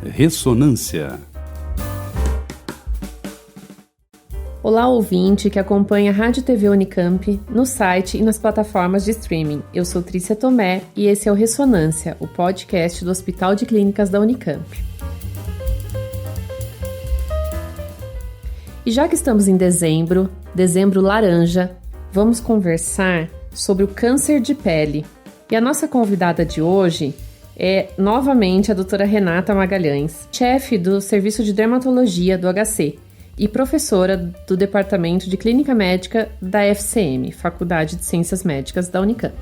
Ressonância. Olá, ouvinte que acompanha a Rádio TV Unicamp no site e nas plataformas de streaming. Eu sou Trícia Tomé e esse é o Ressonância, o podcast do Hospital de Clínicas da Unicamp. E já que estamos em dezembro laranja, vamos conversar sobre o câncer de pele. E a nossa convidada de hoje é novamente a doutora Renata Magalhães, chefe do Serviço de Dermatologia do HC e professora do Departamento de Clínica Médica da FCM, Faculdade de Ciências Médicas da Unicamp.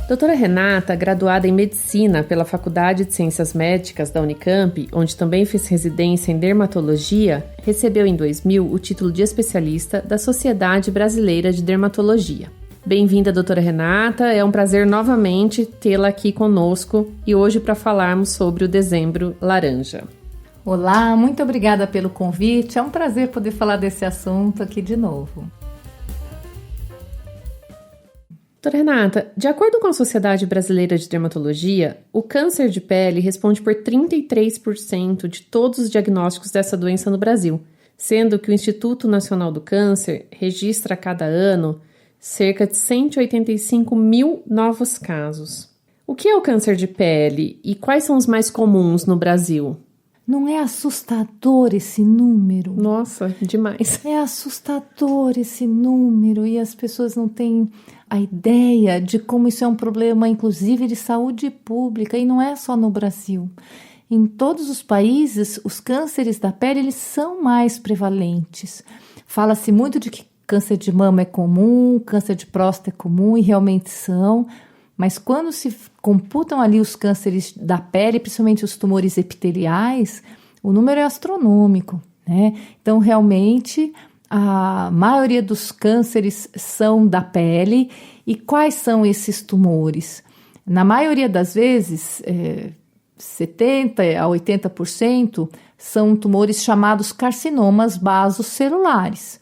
Doutora Renata, graduada em Medicina pela Faculdade de Ciências Médicas da Unicamp, onde também fez residência em Dermatologia, recebeu em 2000 o título de especialista da Sociedade Brasileira de Dermatologia. Bem-vinda, doutora Renata, é um prazer novamente tê-la aqui conosco e hoje para falarmos sobre o Dezembro Laranja. Olá, muito obrigada pelo convite, é um prazer poder falar desse assunto aqui de novo. Doutora Renata, de acordo com a Sociedade Brasileira de Dermatologia, o câncer de pele responde por 33% de todos os diagnósticos dessa doença no Brasil, sendo que o Instituto Nacional do Câncer registra a cada ano cerca de 185 mil novos casos. O que é o câncer de pele e quais são os mais comuns no Brasil? Não é assustador esse número? Nossa, demais. É assustador esse número e as pessoas não têm a ideia de como isso é um problema, inclusive, de saúde pública, e não é só no Brasil. Em todos os países, os cânceres da pele eles são mais prevalentes. Fala-se muito de que câncer de mama é comum, câncer de próstata é comum, e realmente são. Mas quando se computam ali os cânceres da pele, principalmente os tumores epiteliais, o número é astronômico, né? Então, realmente, a maioria dos cânceres são da pele. E quais são esses tumores? Na maioria das vezes, 70% a 80% são tumores chamados carcinomas basocelulares.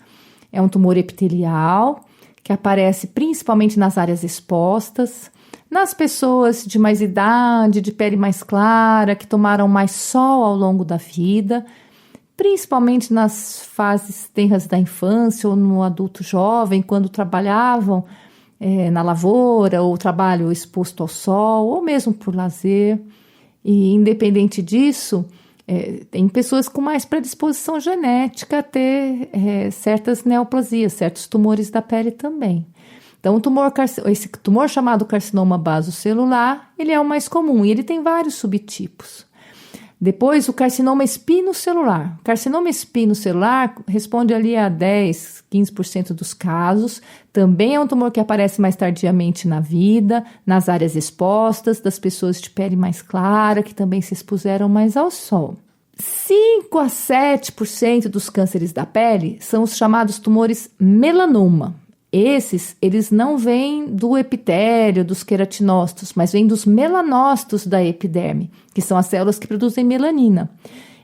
É um tumor epitelial que aparece principalmente nas áreas expostas, nas pessoas de mais idade, de pele mais clara, que tomaram mais sol ao longo da vida, principalmente nas fases tenras da infância ou no adulto jovem, quando trabalhavam na lavoura ou trabalho exposto ao sol, ou mesmo por lazer. E independente disso, tem pessoas com mais predisposição genética a ter certas neoplasias, certos tumores da pele também. Então, esse tumor chamado carcinoma basocelular, ele é o mais comum e ele tem vários subtipos. Depois, o carcinoma espinocelular. O carcinoma espinocelular responde ali a 10, 15% dos casos. Também é um tumor que aparece mais tardiamente na vida, nas áreas expostas, das pessoas de pele mais clara, que também se expuseram mais ao sol. 5 a 7% dos cânceres da pele são os chamados tumores melanoma. Eles não vêm do epitélio, dos queratinócitos, mas vêm dos melanócitos da epiderme, que são as células que produzem melanina.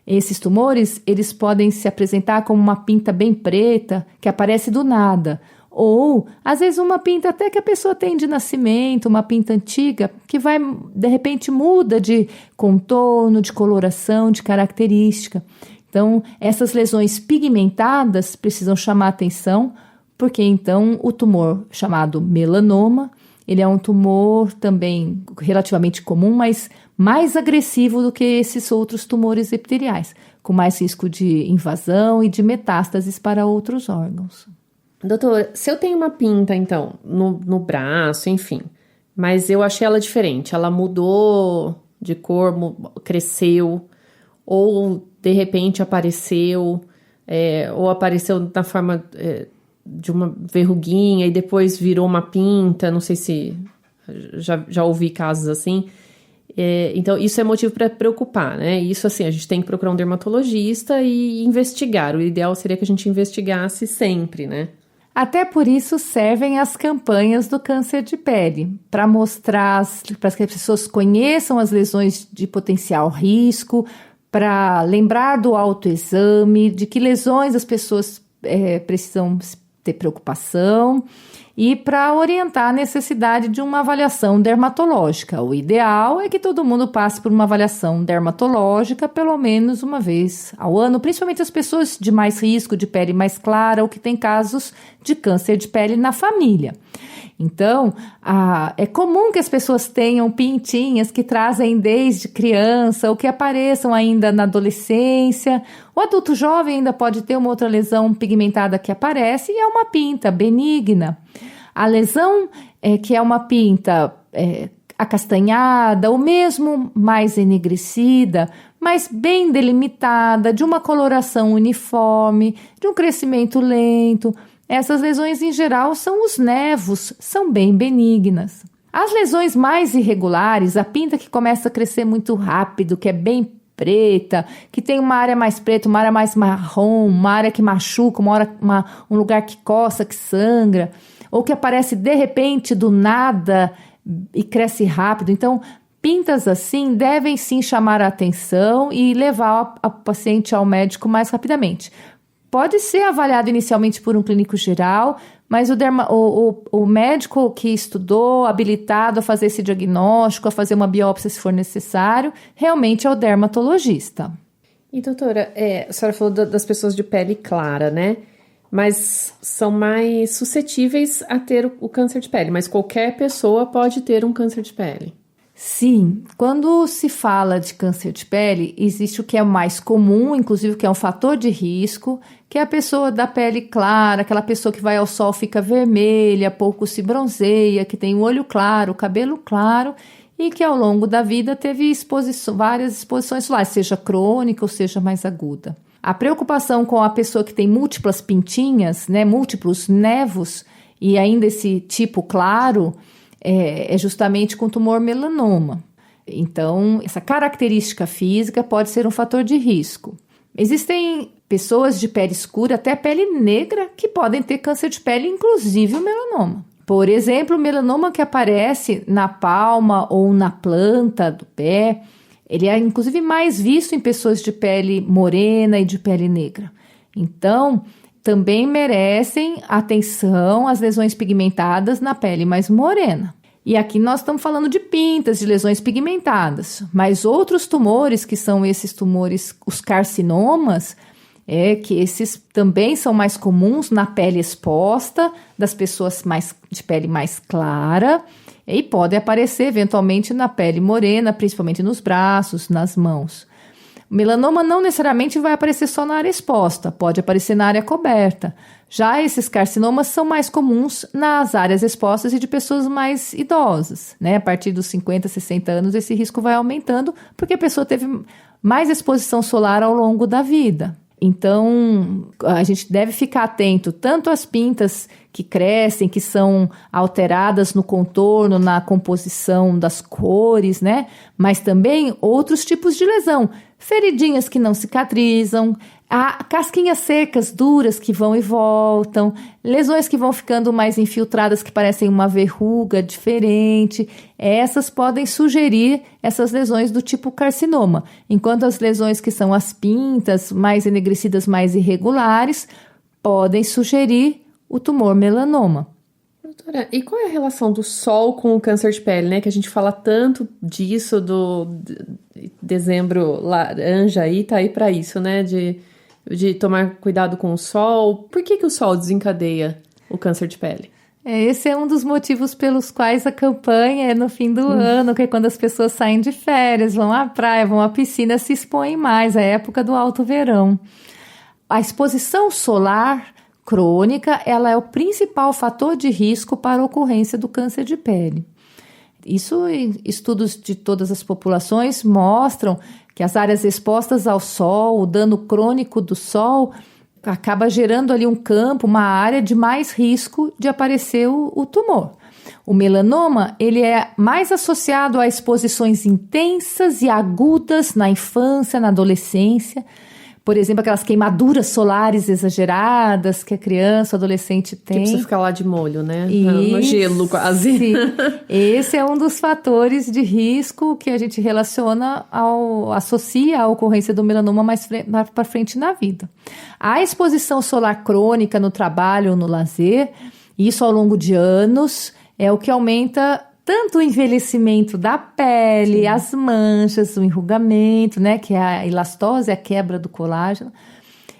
Esses tumores, eles podem se apresentar como uma pinta bem preta, que aparece do nada, ou, às vezes, uma pinta até que a pessoa tem de nascimento, uma pinta antiga, que vai, de repente, muda de contorno, de coloração, de característica. Então, essas lesões pigmentadas precisam chamar atenção, porque então o tumor chamado melanoma, ele é um tumor também relativamente comum, mas mais agressivo do que esses outros tumores epiteliais, com mais risco de invasão e de metástases para outros órgãos. Doutora, se eu tenho uma pinta, então, no braço, enfim, mas eu achei ela diferente, ela mudou de cor, cresceu, ou de repente apareceu, ou apareceu na forma de uma verruguinha e depois virou uma pinta, não sei se já ouvi casos assim. Então, isso é motivo para preocupar, né? Isso, assim, a gente tem que procurar um dermatologista e investigar. O ideal seria que a gente investigasse sempre, né? Até por isso servem as campanhas do câncer de pele, para mostrar, para que as pessoas conheçam as lesões de potencial risco, para lembrar do autoexame, de que lesões as pessoas precisam ter preocupação e para orientar a necessidade de uma avaliação dermatológica. O ideal é que todo mundo passe por uma avaliação dermatológica pelo menos uma vez ao ano, principalmente as pessoas de mais risco, de pele mais clara ou que têm casos de câncer de pele na família. Então, é comum que as pessoas tenham pintinhas que trazem desde criança ou que apareçam ainda na adolescência. O adulto jovem ainda pode ter uma outra lesão pigmentada que aparece e é uma pinta benigna. A lesão que é uma pinta acastanhada ou mesmo mais enegrecida, mas bem delimitada, de uma coloração uniforme, de um crescimento lento. Essas lesões, em geral, são os nevos, são bem benignas. As lesões mais irregulares, a pinta que começa a crescer muito rápido, que é bem preta, que tem uma área mais preta, uma área mais marrom, uma área que machuca, um lugar que coça, que sangra, ou que aparece de repente do nada e cresce rápido. Então, pintas assim devem sim chamar a atenção e levar a paciente ao médico mais rapidamente. Pode ser avaliado inicialmente por um clínico geral, mas o médico que estudou, habilitado a fazer esse diagnóstico, a fazer uma biópsia se for necessário, realmente é o dermatologista. E doutora, a senhora falou das pessoas de pele clara, né? Mas são mais suscetíveis a ter o câncer de pele, mas qualquer pessoa pode ter um câncer de pele. Sim, quando se fala de câncer de pele, existe o que é mais comum, inclusive o que é um fator de risco, que é a pessoa da pele clara, aquela pessoa que vai ao sol fica vermelha, pouco se bronzeia, que tem o olho claro, o cabelo claro e que ao longo da vida teve várias exposições solares, seja crônica ou seja mais aguda. A preocupação com a pessoa que tem múltiplas pintinhas, né, múltiplos nevos e ainda esse tipo claro, é justamente com tumor melanoma. Então, essa característica física pode ser um fator de risco. Existem pessoas de pele escura, até pele negra, que podem ter câncer de pele, inclusive o melanoma. Por exemplo, o melanoma que aparece na palma ou na planta do pé, ele é inclusive mais visto em pessoas de pele morena e de pele negra. Então, também merecem atenção as lesões pigmentadas na pele mais morena. E aqui nós estamos falando de pintas, de lesões pigmentadas, mas outros tumores, que são esses tumores, os carcinomas, que esses também são mais comuns na pele exposta, das pessoas de pele mais clara, e podem aparecer eventualmente na pele morena, principalmente nos braços, nas mãos. O melanoma não necessariamente vai aparecer só na área exposta, pode aparecer na área coberta. Já esses carcinomas são mais comuns nas áreas expostas e de pessoas mais idosas, né? A partir dos 50, 60 anos, esse risco vai aumentando, porque a pessoa teve mais exposição solar ao longo da vida. Então, a gente deve ficar atento tanto às pintas que crescem, que são alteradas no contorno, na composição das cores, né? Mas também outros tipos de lesão. Feridinhas que não cicatrizam, casquinhas secas, duras, que vão e voltam, lesões que vão ficando mais infiltradas, que parecem uma verruga diferente. Essas podem sugerir essas lesões do tipo carcinoma, enquanto as lesões que são as pintas, mais enegrecidas, mais irregulares, podem sugerir o tumor melanoma. Doutora, e qual é a relação do sol com o câncer de pele, né? Que a gente fala tanto disso, do dezembro laranja aí, tá aí para isso, né? De tomar cuidado com o sol. Por que o sol desencadeia o câncer de pele? Esse é um dos motivos pelos quais a campanha é no fim do ano, que é quando as pessoas saem de férias, vão à praia, vão à piscina, se expõem mais, a época do alto verão. A exposição solar crônica, ela é o principal fator de risco para a ocorrência do câncer de pele. Isso, estudos de todas as populações mostram que as áreas expostas ao sol, o dano crônico do sol, acaba gerando ali um campo, uma área de mais risco de aparecer o tumor. O melanoma, ele é mais associado a exposições intensas e agudas na infância, na adolescência, Por exemplo, aquelas queimaduras solares exageradas que a criança, o adolescente tem. Que precisa ficar lá de molho, né? No gelo quase. Sim. Esse é um dos fatores de risco que a gente associa à ocorrência do melanoma mais para frente na vida. A exposição solar crônica no trabalho ou no lazer, isso ao longo de anos, é o que aumenta tanto o envelhecimento da pele, sim, as manchas, o enrugamento, né, que é a elastose, a quebra do colágeno,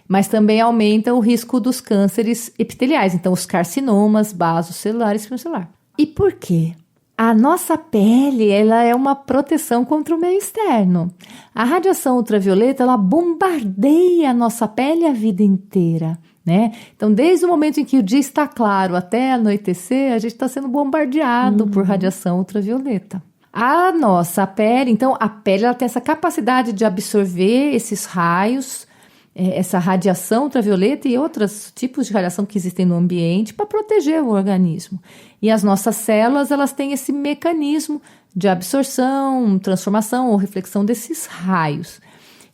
mas também aumenta o risco dos cânceres epiteliais, então os carcinomas, basocelulares, espinocelular. E por quê? A nossa pele, ela é uma proteção contra o meio externo. A radiação ultravioleta, ela bombardeia a nossa pele a vida inteira, né? Então, desde o momento em que o dia está claro até anoitecer, a gente está sendo bombardeado por radiação ultravioleta. A nossa pele, então, a pele ela tem essa capacidade de absorver esses raios, essa radiação ultravioleta e outros tipos de radiação que existem no ambiente para proteger o organismo. E as nossas células, elas têm esse mecanismo de absorção, transformação ou reflexão desses raios.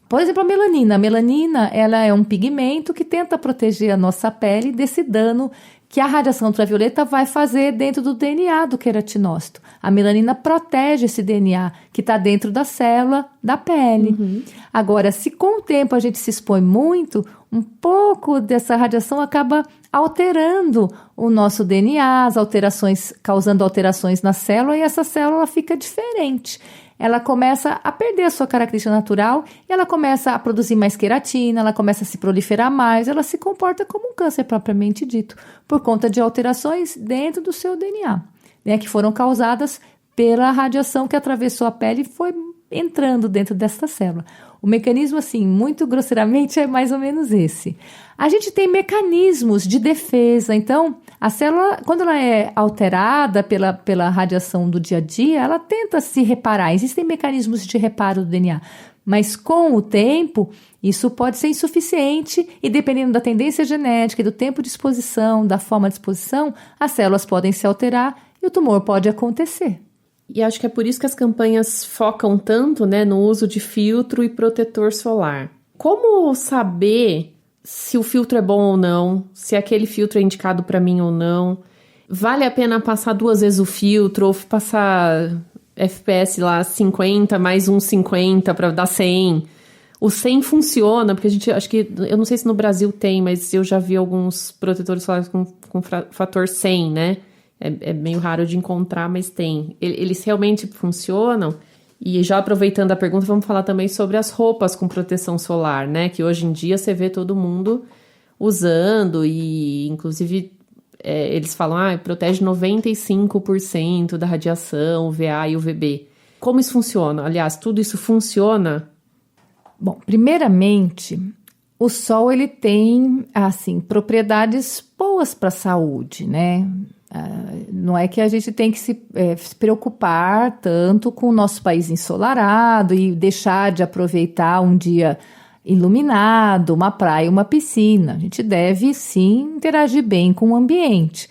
Por exemplo, a melanina. A melanina, ela é um pigmento que tenta proteger a nossa pele desse dano que a radiação ultravioleta vai fazer dentro do DNA do queratinócito. A melanina protege esse DNA que está dentro da célula da pele. Agora, se com o tempo a gente se expõe muito, um pouco dessa radiação acaba alterando o nosso DNA, causando alterações na célula, e essa célula fica diferente. Ela começa a perder a sua característica natural e ela começa a produzir mais queratina, ela começa a se proliferar mais, ela se comporta como um câncer propriamente dito, por conta de alterações dentro do seu DNA, né, que foram causadas pela radiação que atravessou a pele e foi entrando dentro dessa célula. O mecanismo, assim, muito grosseiramente, é mais ou menos esse. A gente tem mecanismos de defesa, então a célula, quando ela é alterada pela radiação do dia a dia, ela tenta se reparar. Existem mecanismos de reparo do DNA, mas com o tempo, isso pode ser insuficiente e dependendo da tendência genética e do tempo de exposição, da forma de exposição, as células podem se alterar e o tumor pode acontecer. E acho que é por isso que as campanhas focam tanto, né, no uso de filtro e protetor solar. Como saber se o filtro é bom ou não, se aquele filtro é indicado para mim ou não? Vale a pena passar 2 vezes o filtro ou passar FPS lá 50 mais um 50 para dar 100? O 100 funciona, porque a gente, acho que, eu não sei se no Brasil tem, mas eu já vi alguns protetores solares com fator 100, né? É meio raro de encontrar, mas tem. Eles realmente funcionam? E já aproveitando a pergunta, vamos falar também sobre as roupas com proteção solar, né? Que hoje em dia você vê todo mundo usando e, inclusive, eles falam, protege 95% da radiação, UVA e UVB. Como isso funciona? Aliás, tudo isso funciona? Bom, primeiramente, o sol ele tem, assim, propriedades boas para a saúde, né? Não é que a gente tem que se preocupar tanto com o nosso país ensolarado e deixar de aproveitar um dia iluminado, uma praia, uma piscina. A gente deve, sim, interagir bem com o ambiente.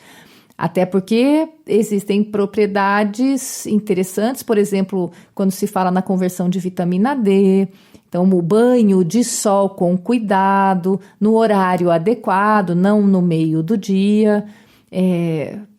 Até porque existem propriedades interessantes, por exemplo, quando se fala na conversão de vitamina D. Então, o banho de sol com cuidado, no horário adequado, não no meio do dia.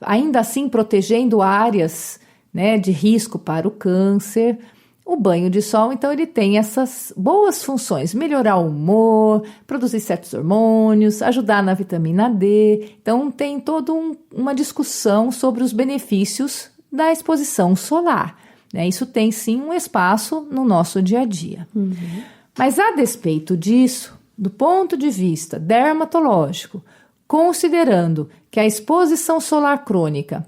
Ainda assim protegendo áreas, né, de risco para o câncer. O banho de sol, então, ele tem essas boas funções: melhorar o humor, produzir certos hormônios, ajudar na vitamina D. Então, tem toda uma discussão sobre os benefícios da exposição solar, né? Isso tem, sim, um espaço no nosso dia a dia. Mas, a despeito disso, do ponto de vista dermatológico, considerando que a exposição solar crônica,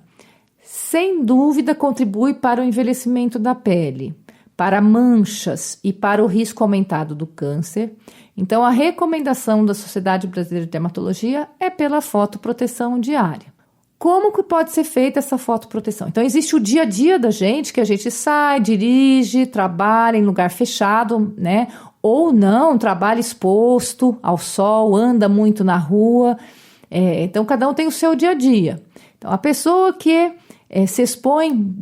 sem dúvida, contribui para o envelhecimento da pele, para manchas e para o risco aumentado do câncer, então a recomendação da Sociedade Brasileira de Dermatologia é pela fotoproteção diária. Como que pode ser feita essa fotoproteção? Então, existe o dia a dia da gente, que a gente sai, dirige, trabalha em lugar fechado, né? Ou não, trabalha exposto ao sol, anda muito na rua. Então, cada um tem o seu dia a dia. Então, a pessoa que se expõe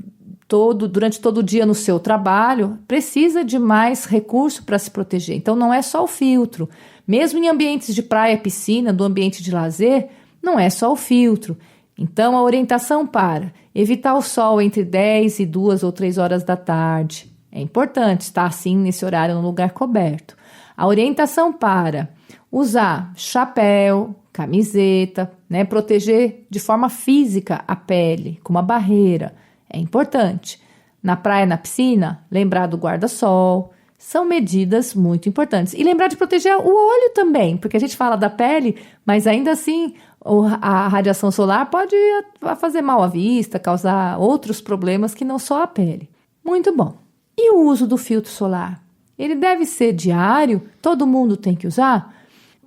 durante todo o dia no seu trabalho, precisa de mais recurso para se proteger. Então, não é só o filtro. Mesmo em ambientes de praia, piscina, do ambiente de lazer, não é só o filtro. Então, a orientação para evitar o sol entre 10 e 2 ou 3 horas da tarde. É importante estar assim nesse horário no lugar coberto. A orientação para usar chapéu, camiseta, né, proteger de forma física a pele, com uma barreira. É importante. Na praia, na piscina, lembrar do guarda-sol. São medidas muito importantes. E lembrar de proteger o olho também, porque a gente fala da pele, mas ainda assim a radiação solar pode fazer mal à vista, causar outros problemas que não só a pele. Muito bom. E o uso do filtro solar? Ele deve ser diário? Todo mundo tem que usar?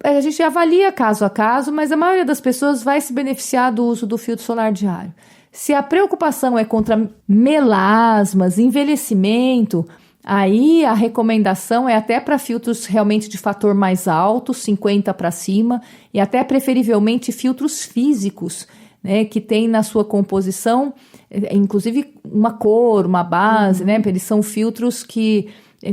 A gente avalia caso a caso, mas a maioria das pessoas vai se beneficiar do uso do filtro solar diário. Se a preocupação é contra melasmas, envelhecimento, aí a recomendação é até para filtros realmente de fator mais alto, 50 para cima, e até preferivelmente filtros físicos, né, que tem na sua composição, inclusive uma cor, uma base, né? Eles são filtros que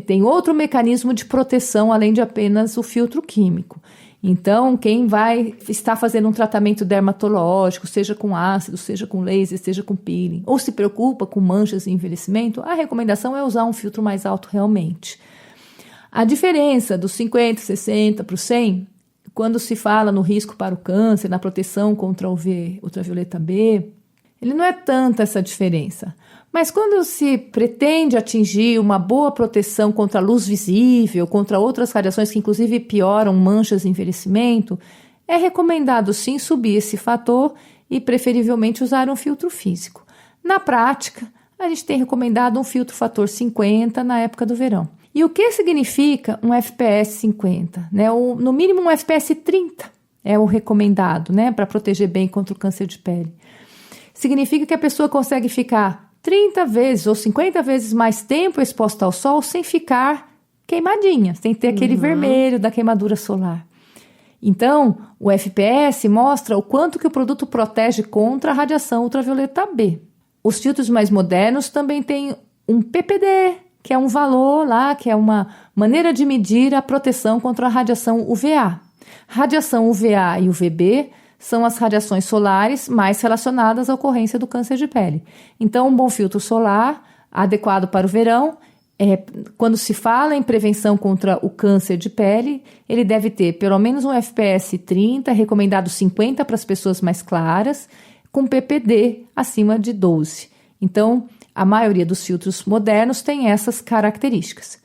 têm outro mecanismo de proteção além de apenas o filtro químico. Então, quem vai estar fazendo um tratamento dermatológico, seja com ácido, seja com laser, seja com peeling, ou se preocupa com manchas e envelhecimento, a recomendação é usar um filtro mais alto realmente. A diferença dos 50, 60 para o 100, quando se fala no risco para o câncer, na proteção contra o UV, ultravioleta B, ele não é tanta essa diferença. Mas quando se pretende atingir uma boa proteção contra a luz visível, contra outras radiações que inclusive pioram manchas e envelhecimento, é recomendado sim subir esse fator e preferivelmente usar um filtro físico. Na prática, a gente tem recomendado um filtro fator 50 na época do verão. E o que significa um FPS 50? Né? No mínimo um FPS 30 é o recomendado, né? Para proteger bem contra o câncer de pele. Significa que a pessoa consegue ficar 30 vezes ou 50 vezes mais tempo exposta ao sol sem ficar queimadinha, sem ter aquele vermelho da queimadura solar. Então, o FPS mostra o quanto que o produto protege contra a radiação ultravioleta B. Os filtros mais modernos também têm um PPD, que é um valor lá, que é uma maneira de medir a proteção contra a radiação UVA. Radiação UVA e UVB são as radiações solares mais relacionadas à ocorrência do câncer de pele. Então, um bom filtro solar, adequado para o verão, quando se fala em prevenção contra o câncer de pele, ele deve ter pelo menos um FPS 30, recomendado 50 para as pessoas mais claras, com PPD acima de 12. Então, a maioria dos filtros modernos tem essas características.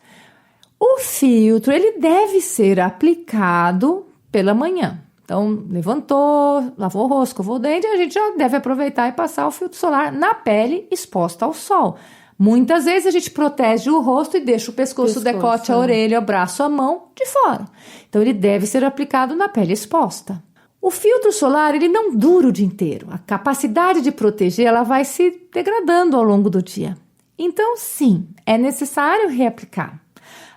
O filtro, ele deve ser aplicado pela manhã. Então, levantou, lavou o rosto, escovou o dente, a gente já deve aproveitar e passar o filtro solar na pele exposta ao sol. Muitas vezes a gente protege o rosto e deixa o pescoço, o decote, a orelha, o braço, a mão de fora. Então, ele deve ser aplicado na pele exposta. O filtro solar, ele não dura o dia inteiro. A capacidade de proteger, ela vai se degradando ao longo do dia. Então, sim, é necessário reaplicar.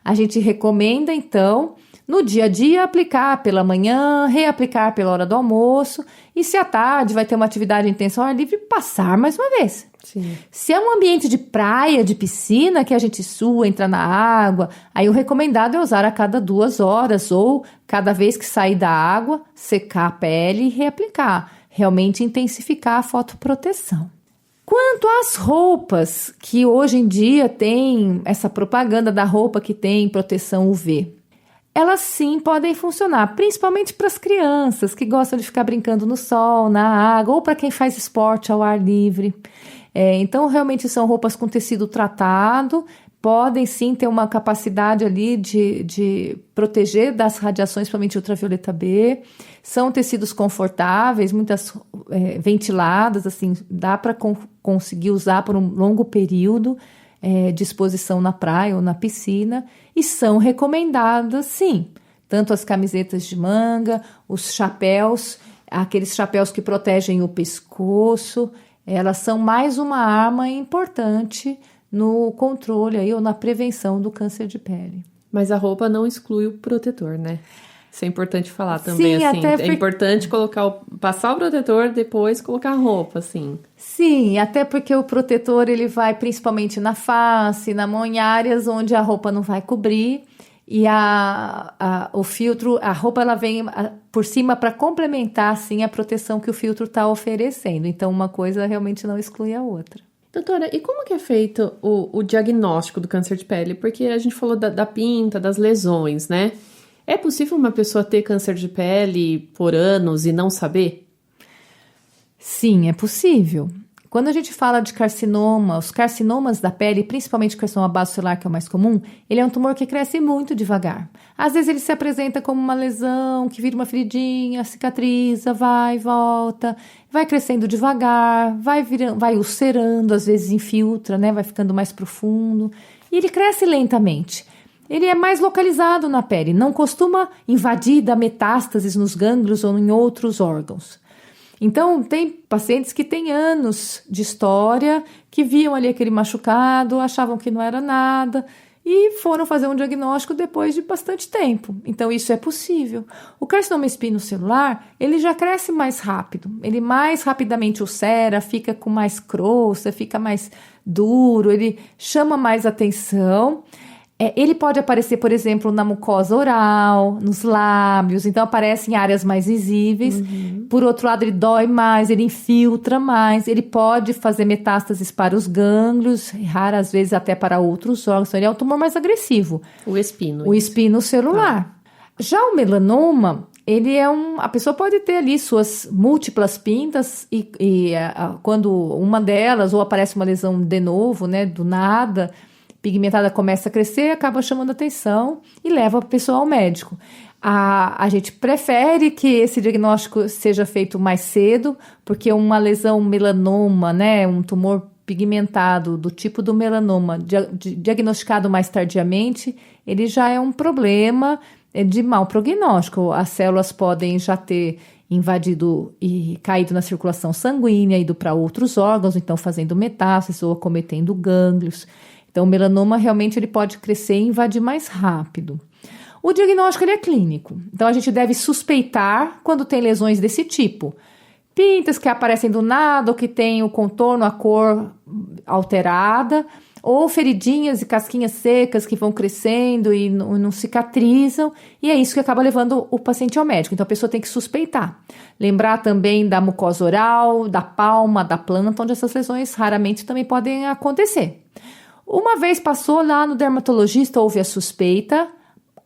A gente recomenda, então, no dia a dia, aplicar pela manhã, reaplicar pela hora do almoço e se à tarde vai ter uma atividade intensa ao ar livre, passar mais uma vez. Sim. Se é um ambiente de praia, de piscina, que a gente sua, entra na água, aí o recomendado é usar a cada 2 horas ou cada vez que sair da água, secar a pele e reaplicar. Realmente intensificar a fotoproteção. Quanto às roupas, que hoje em dia tem essa propaganda da roupa que tem proteção UV, elas sim podem funcionar, principalmente para as crianças que gostam de ficar brincando no sol, na água, ou para quem faz esporte ao ar livre. Então, realmente são roupas com tecido tratado, podem sim ter uma capacidade ali de proteger das radiações, principalmente ultravioleta B. São tecidos confortáveis, muitas ventiladas, assim, dá para conseguir usar por um longo período de exposição na praia ou na piscina. E são recomendadas, sim, tanto as camisetas de manga, os chapéus, aqueles chapéus que protegem o pescoço, elas são mais uma arma importante no controle aí, ou na prevenção do câncer de pele. Mas a roupa não exclui o protetor, né? Isso é importante falar também, Sim, assim. até É importante passar o protetor, depois colocar a roupa, assim. Sim, até porque o protetor ele vai principalmente na face, na mão, em áreas onde a roupa não vai cobrir. E o filtro, a roupa ela vem por cima para complementar assim a proteção que o filtro está oferecendo. Então uma coisa realmente não exclui a outra. Doutora, e como que é feito o diagnóstico do câncer de pele? Porque a gente falou da pinta, das lesões, né? É possível uma pessoa ter câncer de pele por anos e não saber? Sim, é possível. Quando a gente fala de carcinoma, os carcinomas da pele, principalmente o carcinoma basocelular, que é o mais comum, ele é um tumor que cresce muito devagar. Às vezes ele se apresenta como uma lesão, que vira uma feridinha, cicatriza, vai, volta, vai crescendo devagar, vai ulcerando, às vezes infiltra, né? Vai ficando mais profundo. E ele cresce lentamente. Ele é mais localizado na pele, não costuma invadir, dar metástases nos gânglios ou em outros órgãos. Então, tem pacientes que têm anos de história, que viam ali aquele machucado, achavam que não era nada e foram fazer um diagnóstico depois de bastante tempo. Então, isso é possível. O carcinoma espinocelular, ele já cresce mais rápido, ele mais rapidamente ulcera, fica com mais crosta, fica mais duro, ele chama mais atenção. Ele pode aparecer, por exemplo, na mucosa oral, nos lábios, então aparece em áreas mais visíveis. Por outro lado, ele dói mais, ele infiltra mais, ele pode fazer metástases para os gânglios, raras vezes até para outros órgãos. Então, ele é um tumor mais agressivo. O espino. O espino celular. Já o melanoma, ele é a pessoa pode ter ali suas múltiplas pintas e quando uma delas, ou aparece uma lesão de novo, né, do nada, pigmentada começa a crescer, acaba chamando atenção e leva a pessoa ao médico. A gente prefere que esse diagnóstico seja feito mais cedo, porque uma lesão melanoma, né, um tumor pigmentado do tipo do melanoma, diagnosticado mais tardiamente, ele já é um problema de mau prognóstico. As células podem já ter invadido e caído na circulação sanguínea, ido para outros órgãos, então fazendo metástases ou acometendo gânglios. Então, o melanoma realmente ele pode crescer e invadir mais rápido. O diagnóstico ele é clínico. Então, a gente deve suspeitar quando tem lesões desse tipo. Pintas que aparecem do nada ou que tem o contorno, a cor alterada, ou feridinhas e casquinhas secas que vão crescendo e não cicatrizam. E é isso que acaba levando o paciente ao médico. Então, a pessoa tem que suspeitar. Lembrar também da mucosa oral, da palma, da planta, onde essas lesões raramente também podem acontecer. Uma vez passou lá no dermatologista, houve a suspeita,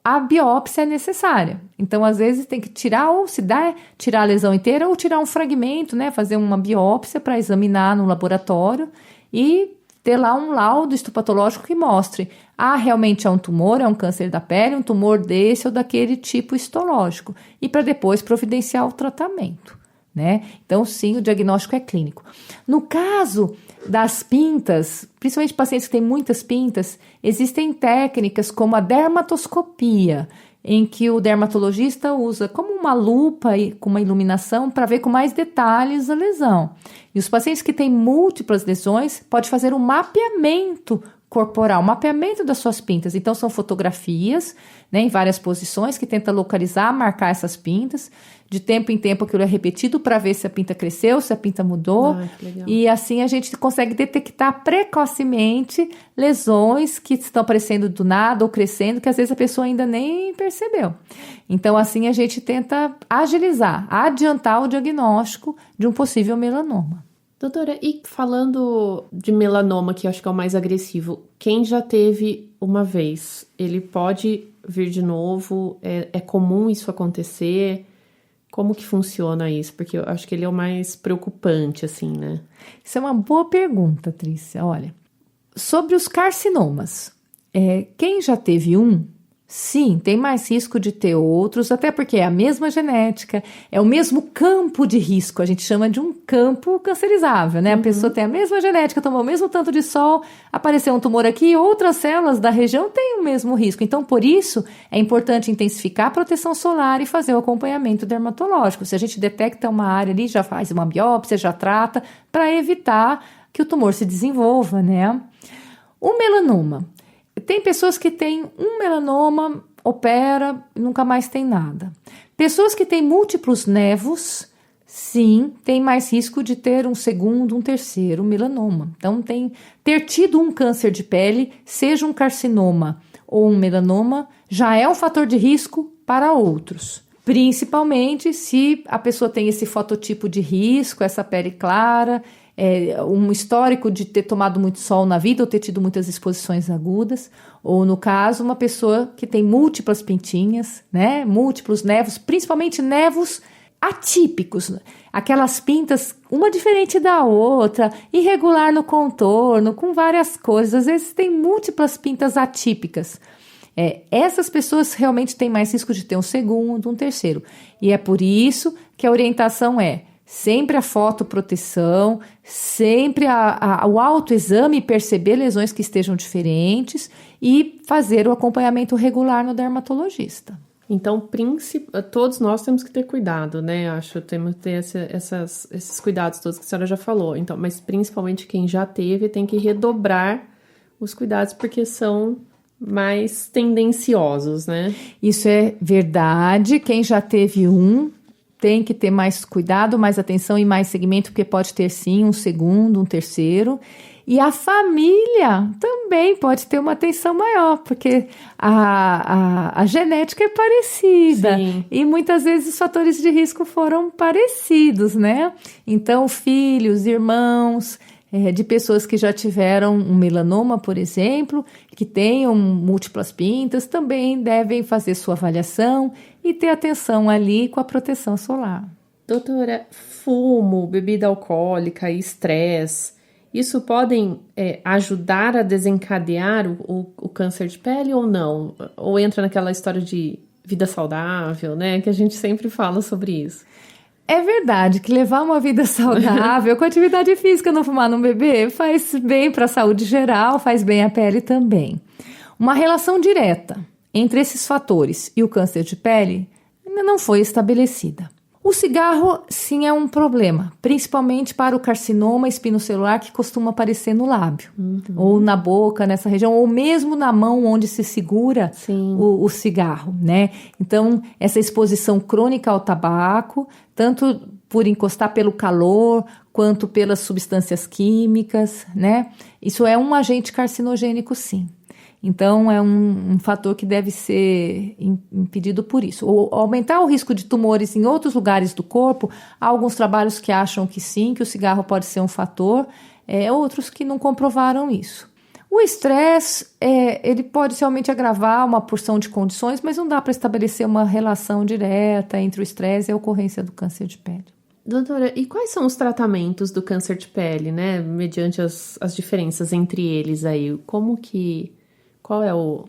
a biópsia é necessária. Então, às vezes, tem que tirar, ou se dá, tirar a lesão inteira, ou tirar um fragmento, né? Fazer uma biópsia para examinar no laboratório e ter lá um laudo histopatológico que mostre, realmente é um tumor, é um câncer da pele, um tumor desse ou daquele tipo histológico. E para depois providenciar o tratamento, né? Então, sim, o diagnóstico é clínico. No caso das pintas, principalmente pacientes que têm muitas pintas, existem técnicas como a dermatoscopia, em que o dermatologista usa como uma lupa e com uma iluminação para ver com mais detalhes a lesão. E os pacientes que têm múltiplas lesões pode fazer um mapeamento corporal, um mapeamento das suas pintas. Então, são fotografias, né, em várias posições que tenta localizar, marcar essas pintas. De tempo em tempo aquilo é repetido para ver se a pinta cresceu, se a pinta mudou. E assim a gente consegue detectar precocemente lesões que estão aparecendo do nada ou crescendo, que às vezes a pessoa ainda nem percebeu. Então assim a gente tenta agilizar, adiantar o diagnóstico de um possível melanoma. Doutora, e falando de melanoma, que eu acho que é o mais agressivo, quem já teve uma vez, ele pode vir de novo? É comum isso acontecer? Como que funciona isso? Porque eu acho que ele é o mais preocupante, assim, né? Isso é uma boa pergunta, Trícia. Olha, sobre os carcinomas, quem já teve um, sim, tem mais risco de ter outros, até porque é a mesma genética, é o mesmo campo de risco, a gente chama de um campo cancerizável, né? A pessoa tem a mesma genética, tomou o mesmo tanto de sol, apareceu um tumor aqui, outras células da região têm o mesmo risco. Então, por isso, é importante intensificar a proteção solar e fazer o acompanhamento dermatológico. Se a gente detecta uma área ali, já faz uma biópsia, já trata, para evitar que o tumor se desenvolva, né? O melanoma. Tem pessoas que têm um melanoma opera e nunca mais tem nada. Pessoas que têm múltiplos nevos, sim, tem mais risco de ter um segundo, um terceiro melanoma. Então, ter tido um câncer de pele, seja um carcinoma ou um melanoma, já é um fator de risco para outros. Principalmente se a pessoa tem esse fototipo de risco, essa pele clara, um histórico de ter tomado muito sol na vida ou ter tido muitas exposições agudas, ou no caso, uma pessoa que tem múltiplas pintinhas, né? Múltiplos nevos, principalmente nevos atípicos, aquelas pintas, uma diferente da outra, irregular no contorno, com várias cores, às vezes tem múltiplas pintas atípicas. Essas pessoas realmente têm mais risco de ter um segundo, um terceiro. E é por isso que a orientação é sempre a fotoproteção, sempre o autoexame e perceber lesões que estejam diferentes e fazer o acompanhamento regular no dermatologista. Então, todos nós temos que ter cuidado, né? Acho que temos que ter esses cuidados todos que a senhora já falou. Então, mas principalmente quem já teve tem que redobrar os cuidados porque são mais tendenciosos, né? Isso é verdade. Quem já teve tem que ter mais cuidado, mais atenção e mais segmento, porque pode ter sim um segundo, um terceiro. E a família também pode ter uma atenção maior, porque a genética é parecida. Sim. E muitas vezes os fatores de risco foram parecidos, né? Então, filhos, irmãos, de pessoas que já tiveram um melanoma, por exemplo, que tenham múltiplas pintas, também devem fazer sua avaliação e ter atenção ali com a proteção solar. Doutora, fumo, bebida alcoólica e estresse, isso podem ajudar a desencadear o câncer de pele ou não? Ou entra naquela história de vida saudável, né? Que a gente sempre fala sobre isso. É verdade que levar uma vida saudável com atividade física, não fumar, não beber, faz bem para a saúde geral, faz bem à pele também. Uma relação direta entre esses fatores e o câncer de pele ainda não foi estabelecida. O cigarro, sim, é um problema, principalmente para o carcinoma espinocelular que costuma aparecer no lábio, ou na boca, nessa região, ou mesmo na mão onde se segura o cigarro, né? Então, essa exposição crônica ao tabaco, tanto por encostar pelo calor, quanto pelas substâncias químicas, né? Isso é um agente carcinogênico, sim. Então, é um fator que deve ser impedido por isso. Ou aumentar o risco de tumores em outros lugares do corpo, há alguns trabalhos que acham que sim, que o cigarro pode ser um fator, outros que não comprovaram isso. O estresse, ele pode realmente agravar uma porção de condições, mas não dá para estabelecer uma relação direta entre o estresse e a ocorrência do câncer de pele. Doutora, e quais são os tratamentos do câncer de pele, né? Mediante as diferenças entre eles aí, qual é o...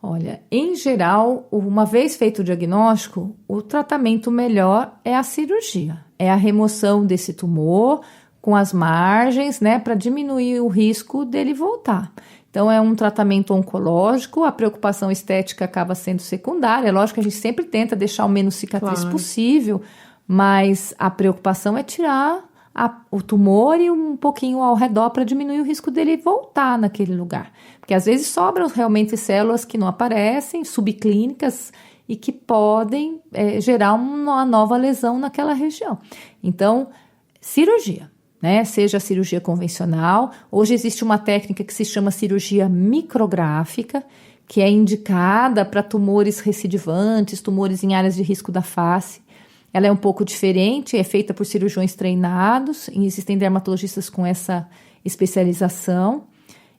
Olha, em geral, uma vez feito o diagnóstico, o tratamento melhor é a cirurgia. É a remoção desse tumor com as margens, né, para diminuir o risco dele voltar. Então, é um tratamento oncológico, a preocupação estética acaba sendo secundária. É lógico que a gente sempre tenta deixar o menos cicatriz possível, mas a preocupação é tirar o tumor e um pouquinho ao redor para diminuir o risco dele voltar naquele lugar. Porque às vezes sobram realmente células que não aparecem, subclínicas, e que podem gerar uma nova lesão naquela região. Então, cirurgia, né? Seja a cirurgia convencional, hoje existe uma técnica que se chama cirurgia micrográfica, que é indicada para tumores recidivantes, tumores em áreas de risco da face. Ela é um pouco diferente, é feita por cirurgiões treinados, e existem dermatologistas com essa especialização,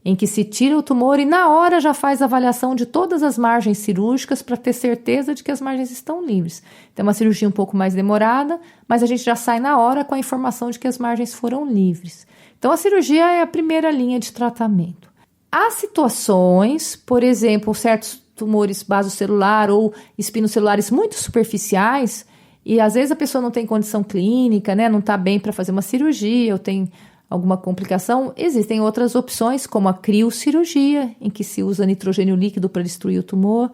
em que se tira o tumor e na hora já faz a avaliação de todas as margens cirúrgicas para ter certeza de que as margens estão livres. Então é uma cirurgia um pouco mais demorada, mas a gente já sai na hora com a informação de que as margens foram livres. Então a cirurgia é a primeira linha de tratamento. Há situações, por exemplo, certos tumores basocelular ou espinocelulares muito superficiais, e às vezes a pessoa não tem condição clínica, né? Não está bem para fazer uma cirurgia ou tem alguma complicação. Existem outras opções, como a criocirurgia, em que se usa nitrogênio líquido para destruir o tumor,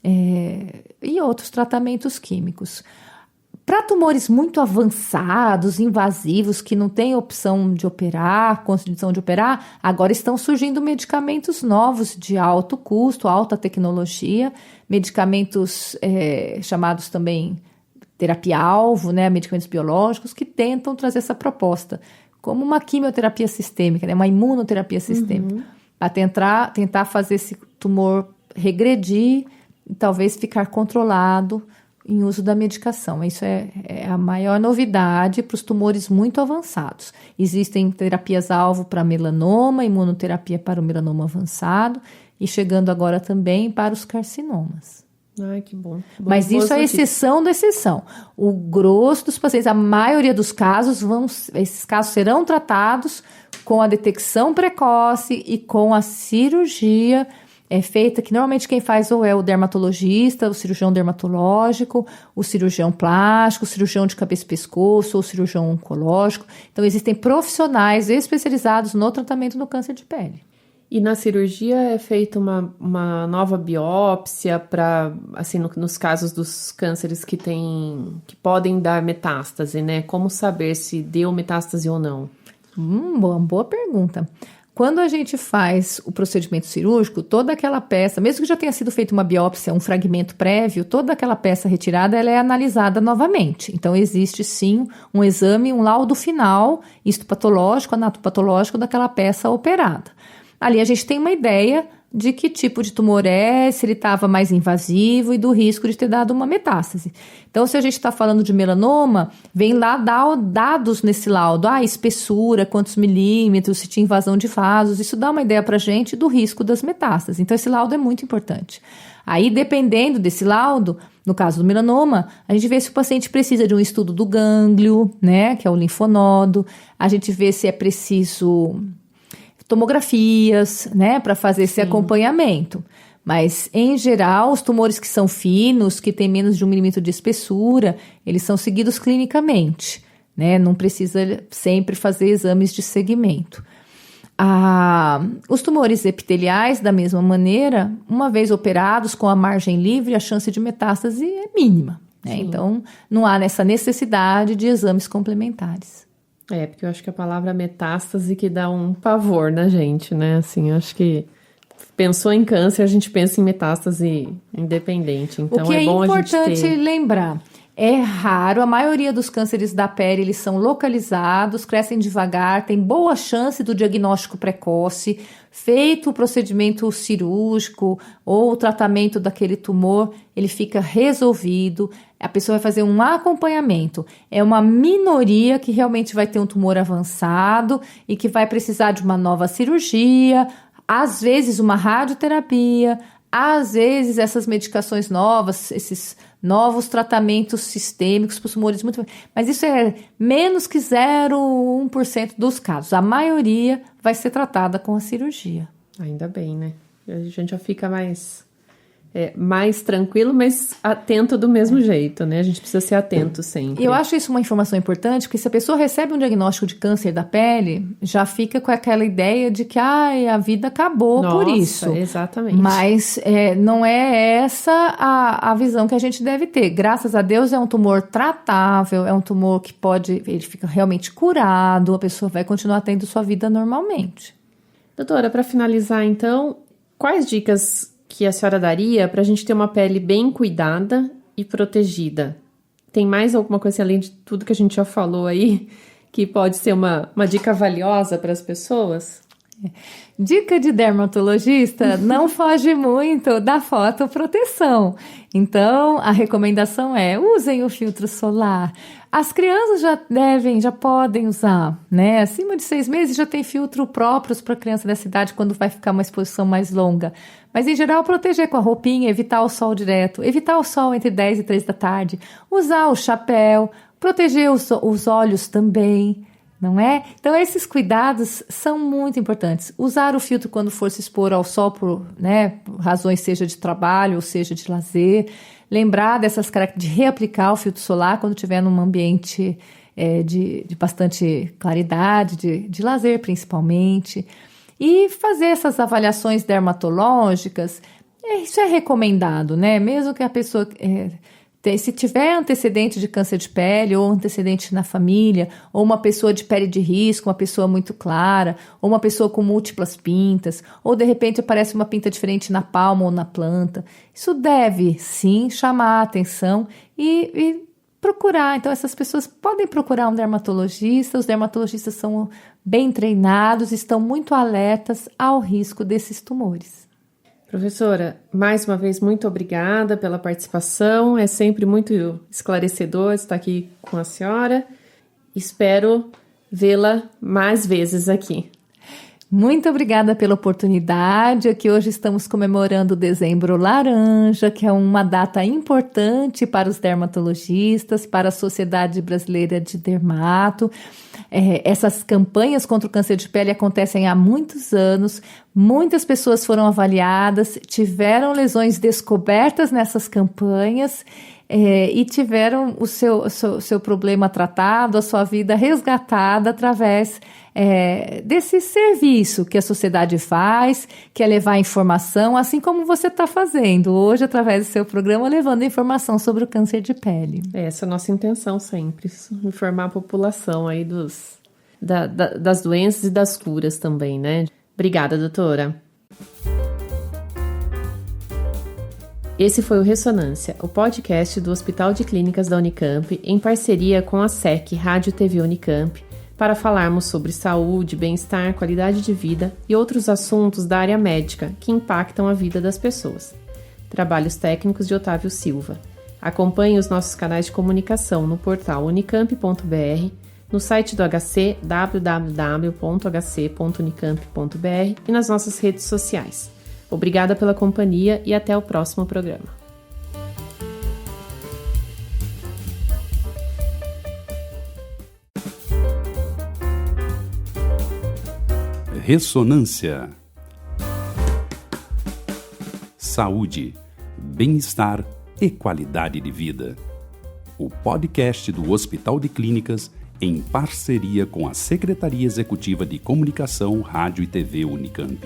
e outros tratamentos químicos. Para tumores muito avançados, invasivos, que não tem opção de operar, condição de operar, agora estão surgindo medicamentos novos de alto custo, alta tecnologia, medicamentos chamados também terapia-alvo, né, medicamentos biológicos, que tentam trazer essa proposta, como uma quimioterapia sistêmica, né, uma imunoterapia sistêmica, para tentar fazer esse tumor regredir e talvez ficar controlado em uso da medicação. Isso é a maior novidade para os tumores muito avançados. Existem terapias-alvo para melanoma, imunoterapia para o melanoma avançado e chegando agora também para os carcinomas. Ai, que bom. Mas isso é a exceção da exceção. O grosso dos pacientes, a maioria dos casos, esses casos serão tratados com a detecção precoce e com a cirurgia feita, que normalmente quem faz ou é o dermatologista, o cirurgião dermatológico, o cirurgião plástico, o cirurgião de cabeça e pescoço, ou o cirurgião oncológico. Então, existem profissionais especializados no tratamento do câncer de pele. E na cirurgia é feita uma nova biópsia para, assim, nos casos dos cânceres que podem dar metástase, né? Como saber se deu metástase ou não? Boa pergunta. Quando a gente faz o procedimento cirúrgico, toda aquela peça, mesmo que já tenha sido feita uma biópsia, um fragmento prévio, toda aquela peça retirada, ela é analisada novamente. Então, existe sim um exame, um laudo final, histopatológico, anatopatológico daquela peça operada. Ali a gente tem uma ideia de que tipo de tumor se ele estava mais invasivo e do risco de ter dado uma metástase. Então, se a gente está falando de melanoma, vem lá dar dados nesse laudo, espessura, quantos milímetros, se tinha invasão de vasos, isso dá uma ideia para a gente do risco das metástases. Então, esse laudo é muito importante. Aí, dependendo desse laudo, no caso do melanoma, a gente vê se o paciente precisa de um estudo do gânglio, né, que é o linfonodo, a gente vê se é preciso tomografias, né, para fazer esse acompanhamento. Mas, em geral, os tumores que são finos, que têm menos de 1 milímetro de espessura, eles são seguidos clinicamente, né, não precisa sempre fazer exames de segmento. Os tumores epiteliais, da mesma maneira, uma vez operados com a margem livre, a chance de metástase é mínima, né? Então, não há essa necessidade de exames complementares. Porque eu acho que a palavra metástase que dá um pavor na gente, né? Assim, eu acho que pensou em câncer, a gente pensa em metástase independente. Então, o que é bom importante a gente ter... lembrar, é raro, a maioria dos cânceres da pele, eles são localizados, crescem devagar, tem boa chance do diagnóstico precoce, feito o procedimento cirúrgico ou o tratamento daquele tumor, ele fica resolvido, a pessoa vai fazer um acompanhamento. É uma minoria que realmente vai ter um tumor avançado e que vai precisar de uma nova cirurgia, às vezes uma radioterapia, às vezes essas medicações novas, esses novos tratamentos sistêmicos para os tumores muito... Mas isso é menos que 0,1% dos casos. A maioria vai ser tratada com a cirurgia. Ainda bem, né? A gente já fica mais tranquilo, mas atento do mesmo jeito, né? A gente precisa ser atento sempre. Eu acho isso uma informação importante, porque se a pessoa recebe um diagnóstico de câncer da pele, já fica com aquela ideia de que a vida acabou por isso. Exatamente. Mas não é essa a visão que a gente deve ter. Graças a Deus é um tumor tratável, é um tumor que ele fica realmente curado, a pessoa vai continuar tendo sua vida normalmente. Doutora, para finalizar então, quais dicas que a senhora daria para a gente ter uma pele bem cuidada e protegida? Tem mais alguma coisa além de tudo que a gente já falou aí que pode ser uma dica valiosa para as pessoas? Dica de dermatologista, não foge muito da fotoproteção. Então, a recomendação é: usem o filtro solar. As crianças já podem usar, né? Acima de 6 meses já tem filtro próprios para criança dessa idade quando vai ficar uma exposição mais longa. Mas, em geral, proteger com a roupinha, evitar o sol direto, evitar o sol entre 10 e 3 da tarde, usar o chapéu, proteger os olhos também, não é? Então, esses cuidados são muito importantes. Usar o filtro quando for se expor ao sol por razões seja de trabalho ou seja de lazer. Lembrar dessas características, de reaplicar o filtro solar quando estiver num ambiente de bastante claridade, de lazer principalmente. E fazer essas avaliações dermatológicas, isso é recomendado, né? Mesmo que a pessoa Se tiver antecedente de câncer de pele ou antecedente na família, ou uma pessoa de pele de risco, uma pessoa muito clara, ou uma pessoa com múltiplas pintas, ou de repente aparece uma pinta diferente na palma ou na planta, isso deve sim chamar a atenção e procurar. Então essas pessoas podem procurar um dermatologista. Os dermatologistas são bem treinados, estão muito alertas ao risco desses tumores. Professora, mais uma vez, muito obrigada pela participação. É sempre muito esclarecedor estar aqui com a senhora. Espero vê-la mais vezes aqui. Muito obrigada pela oportunidade. Aqui hoje estamos comemorando o Dezembro Laranja, que é uma data importante para os dermatologistas, para a Sociedade Brasileira de Dermato. Essas campanhas contra o câncer de pele acontecem há muitos anos. Muitas pessoas foram avaliadas, tiveram lesões descobertas nessas campanhas e tiveram o seu problema tratado, a sua vida resgatada através desse serviço que a sociedade faz, que é levar informação, assim como você está fazendo hoje através do seu programa, levando informação sobre o câncer de pele. Essa é a nossa intenção sempre, informar a população aí das doenças e das curas também, né? Obrigada, doutora. Esse foi o Ressonância, o podcast do Hospital de Clínicas da Unicamp, em parceria com a SEC Rádio TV Unicamp, para falarmos sobre saúde, bem-estar, qualidade de vida e outros assuntos da área médica que impactam a vida das pessoas. Trabalhos técnicos de Otávio Silva. Acompanhe os nossos canais de comunicação no portal unicamp.br, no site do HC, www.hc.unicamp.br e nas nossas redes sociais. Obrigada pela companhia e até o próximo programa. Ressonância. Saúde, bem-estar e qualidade de vida. O podcast do Hospital de Clínicas em parceria com a Secretaria Executiva de Comunicação, Rádio e TV Unicamp.